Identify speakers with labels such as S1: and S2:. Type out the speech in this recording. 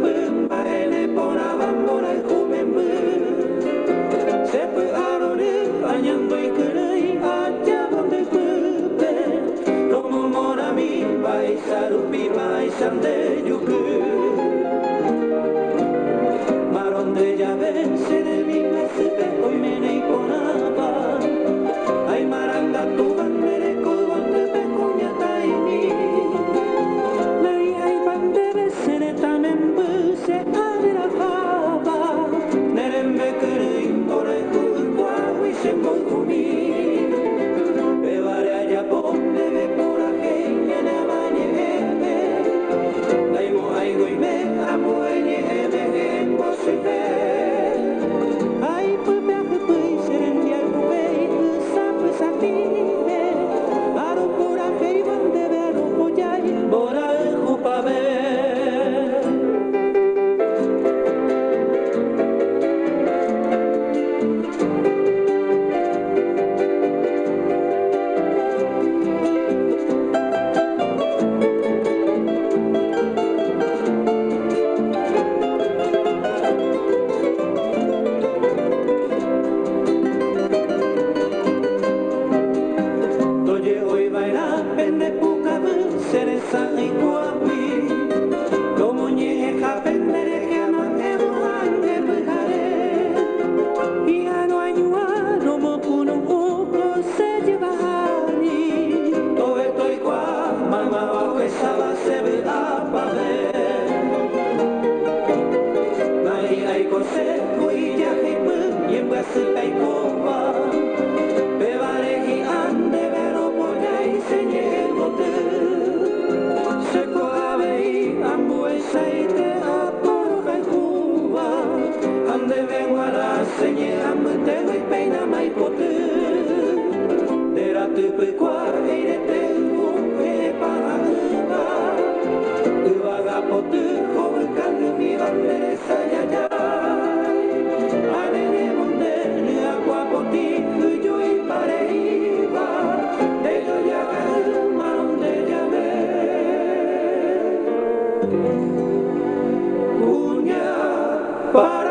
S1: pun baile pora bambora kumembu sepu arore anyandoi kurei aja bonde pupe romo morami bai sarupi mai sande yuku maronde llave se de mi mesepe hoy menei ponaba ai maranga tu bandere ko bonde pe konya taimi lai ai bandere sere tamembu se avera haba nerembe kurei ore kurwa wisembo kumi bevare allá ponde ve por aquella na manye ebe lai mo ai goime amo enye ebe embo se ve ai pupe akupui serendi al pupei sapu satine aro pura hei bande vero pojai bora jupabe Oye, hoy baila pende pucabu, cereza y cuapi. Como ñeja pendere que aman emo ande bujare. Y ano añua, no mo kuno uko se lleva ani. Todo estoy qua, mamá bajo esa base ve a paver. Mai ai kose, kuya hipu, yemba se pai kopa. Bevare hi ande vero pojai senye bote. Seko avei ambue saite aporo kai kuva. Ande venguara senye ambute hui peina mai pote. Dera tupe kwa eirete uo e paanga. Uvaga pote hovu kangu mi bandere sayayai. Anene monde nua kwa poti ujui pareiva. Deyo yaga maronde llave. Punya para